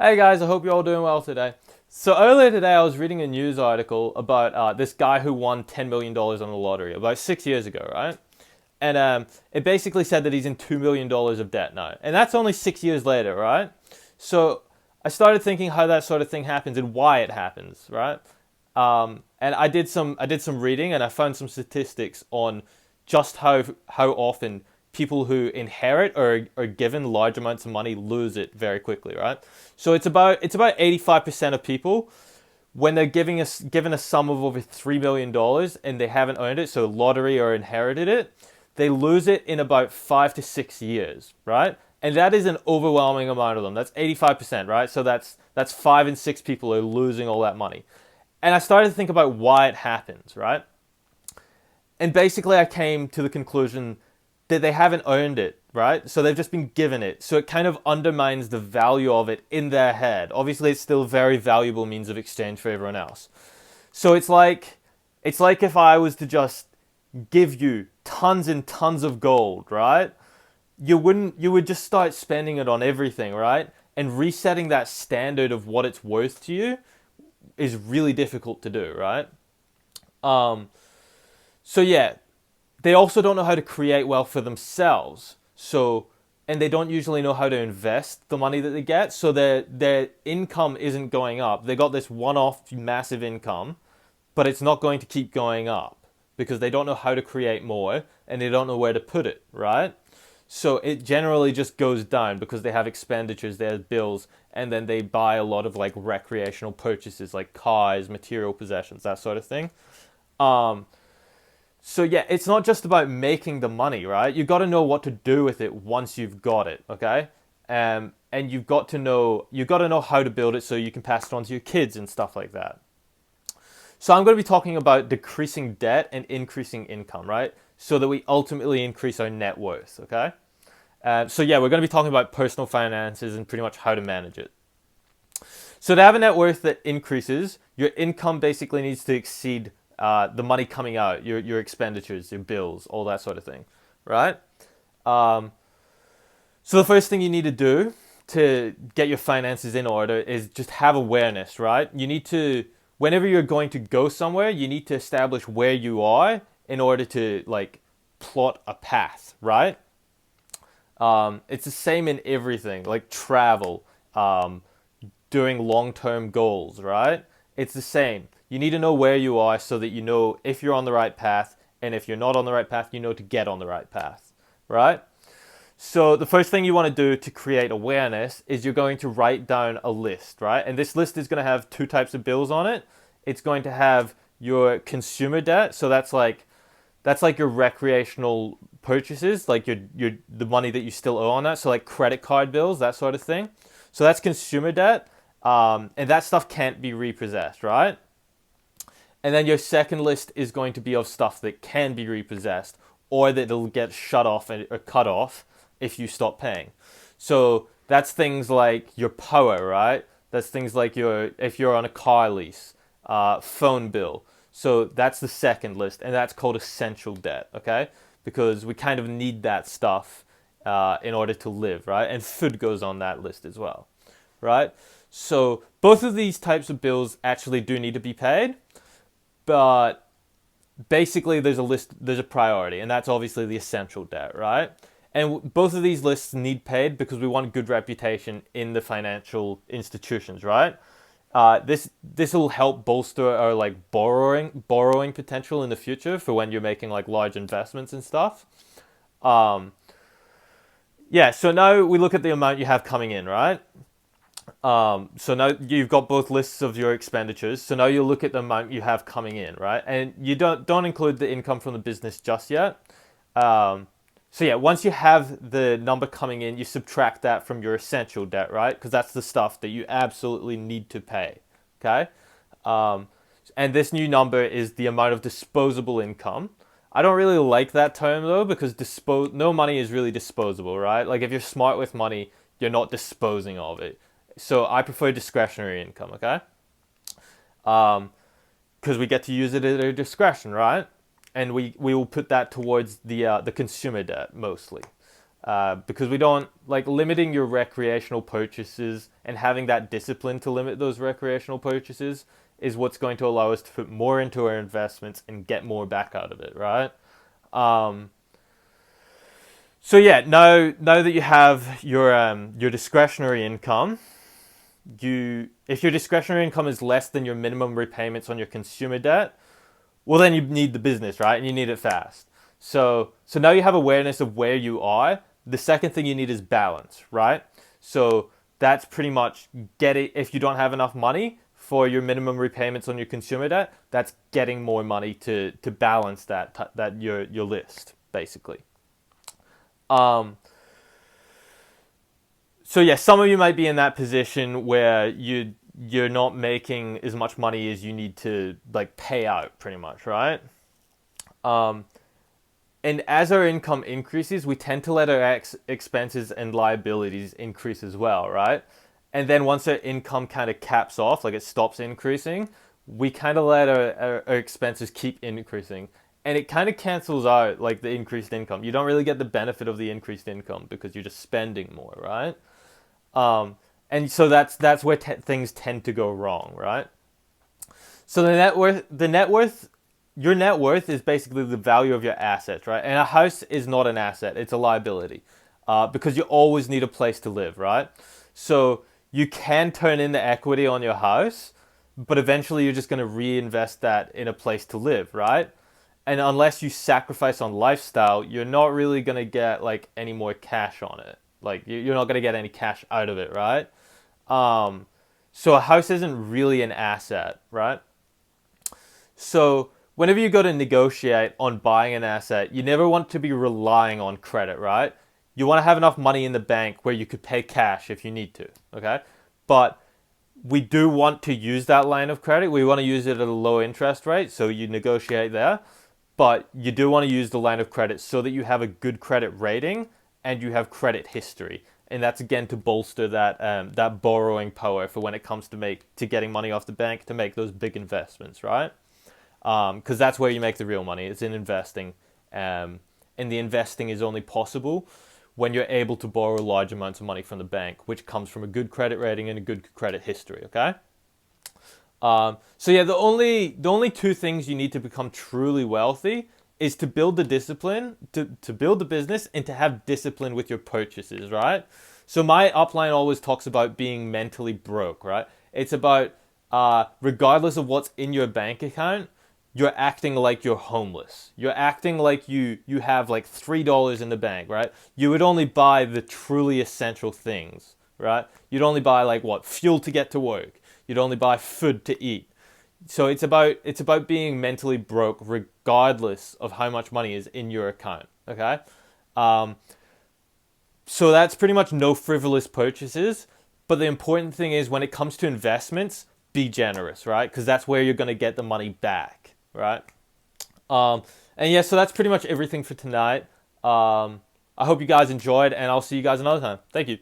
Hey guys, I hope you're all doing well today. So earlier today I was reading a news article about this guy who won $10 million dollars on the lottery about 6 years ago, right? And it basically said that he's in $2 million dollars of debt now. And that's only 6 years later, right? So I started thinking how that sort of thing happens and why it happens, right? And I did some reading and I found some statistics on just how often people who inherit or are given large amounts of money lose it very quickly, right? So it's about 85% of people when they're given a sum of over $3 million and they haven't earned it, so lottery or inherited it, they lose it in about 5 to 6 years, right? And that is an overwhelming amount of them. That's 85%, right? So that's 5 and 6 people are losing all that money. And I started to think about why it happens, right? And basically I came to the conclusion that they haven't earned it, right? So they've just been given it. So it kind of undermines the value of it in their head. Obviously it's still a very valuable means of exchange for everyone else. So it's like if I was to just give you tons and tons of gold, right? You would just start spending it on everything, right? And resetting that standard of what it's worth to you is really difficult to do, right? Um, so yeah, they also don't know how to create wealth for themselves. So, and they don't usually know how to invest the money that they get. So their income isn't going up. They got this one-off massive income, but it's not going to keep going up because they don't know how to create more and they don't know where to put it, right? So it generally just goes down because they have expenditures, they have bills, and then they buy a lot of like recreational purchases like cars, material possessions, that sort of thing. Um, so yeah, it's not just about making the money, right? You got to know what to do with it once you've got it, okay? And you got to know how to build it so you can pass it on to your kids and stuff like that. So I'm going to be talking about decreasing debt and increasing income, right? So that we ultimately increase our net worth, okay? So yeah, we're going to be talking about personal finances and pretty much how to manage it. So to have a net worth that increases, your income basically needs to exceed the money coming out, your expenditures, your bills, all that sort of thing, right? Um, so the first thing you need to do to get your finances in order is just have awareness, right? You need to, whenever you're going to go somewhere, you need to establish where you are in order to like plot a path, right? It's the same in everything, like travel, um, doing long-term goals, right? It's the same. You need to know where you are so that you know if you're on the right path, and if you're not on the right path, you know to get on the right path, right? So the first thing you want to do to create awareness is you're going to write down a list, right? And this list is going to have two types of bills on it. It's going to have your consumer debt, so that's like your recreational purchases, like your the money that you still owe on that. So like credit card bills, that sort of thing. So that's consumer debt, and that stuff can't be repossessed, right? And then your second list is going to be of stuff that can be repossessed or that it'll get shut off or cut off if you stop paying. So that's things like your power, right? That's things like your if you're on a car lease, phone bill. So that's the second list, and that's called essential debt, okay? Because we kind of need that stuff in order to live, right? And food goes on that list as well, right? So both of these types of bills actually do need to be paid, but basically there's a priority, and that's obviously the essential debt, right? And both of these lists need paid because we want a good reputation in the financial institutions, right? This will help bolster our like borrowing potential in the future for when you're making like large investments and stuff. Um, yeah, so now we look at the amount you have coming in, right? So now you've got both lists of your expenditures. So now you look at the amount you have coming in, right? And you don't include the income from the business just yet. Um, so yeah, once you have the number coming in, you subtract that from your essential debt, right? Because that's the stuff that you absolutely need to pay. Okay. Um, and this new number is the amount of disposable income. I don't really like that term though because no money is really disposable, right? Like if you're smart with money, you're not disposing of it. So I prefer discretionary income, okay? Because we get to use it at our discretion, right? And we will put that towards the consumer debt mostly. because we don't like limiting your recreational purchases and having that discipline to limit those recreational purchases is what's going to allow us to put more into our investments and get more back out of it, right? Um, so yeah, now that you have your discretionary income, if your discretionary income is less than your minimum repayments on your consumer debt, well then you need the business, right? And you need it fast. So now you have awareness of where you are. The second thing you need is balance, right? So that's pretty much getting, if you don't have enough money for your minimum repayments on your consumer debt, that's getting more money to balance that your list, basically. Um, so yeah, some of you might be in that position where you're not making as much money as you need to like pay out, pretty much, right? Um, and as our income increases, we tend to let our expenses and liabilities increase as well, right? And then once our income kind of caps off, like it stops increasing, we kind of let our expenses keep increasing. And it kind of cancels out like the increased income. You don't really get the benefit of the increased income because you're just spending more, right? Um, and so that's where things tend to go wrong, right? So your net worth is basically the value of your assets, right? And a house is not an asset; it's a liability, because you always need a place to live, right? So you can turn in the equity on your house, but eventually you're just going to reinvest that in a place to live, right? And unless you sacrifice on lifestyle, you're not really going to get like any more cash on it. Like you're not going to get any cash out of it, right? Um, so a house isn't really an asset, right? So whenever you go to negotiate on buying an asset, you never want to be relying on credit, right? You want to have enough money in the bank where you could pay cash if you need to, okay? But we do want to use that line of credit. We want to use it at a low interest rate, so you negotiate there. But you do want to use the line of credit so that you have a good credit rating and you have credit history. And that's again to bolster that borrowing power for when it comes to getting money off the bank to make those big investments, right? Because that's where you make the real money. It's in investing, and the investing is only possible when you're able to borrow large amounts of money from the bank, which comes from a good credit rating and a good credit history. Okay. So yeah, the only two things you need to become truly wealthy is to build the discipline, to build the business, and to have discipline with your purchases, right? So my upline always talks about being mentally broke, right? It's about regardless of what's in your bank account, you're acting like you're homeless. You're acting like you have like $3 in the bank, right? You would only buy the truly essential things, right? You'd only buy like what? Fuel to get to work. You'd only buy food to eat. So it's about being mentally broke regardless of how much money is in your account, okay? Um, so that's pretty much no frivolous purchases. But the important thing is when it comes to investments, be generous, right? Because that's where you're going to get the money back, right? Um, and yeah, so that's pretty much everything for tonight. I hope you guys enjoyed, and I'll see you guys another time. Thank you.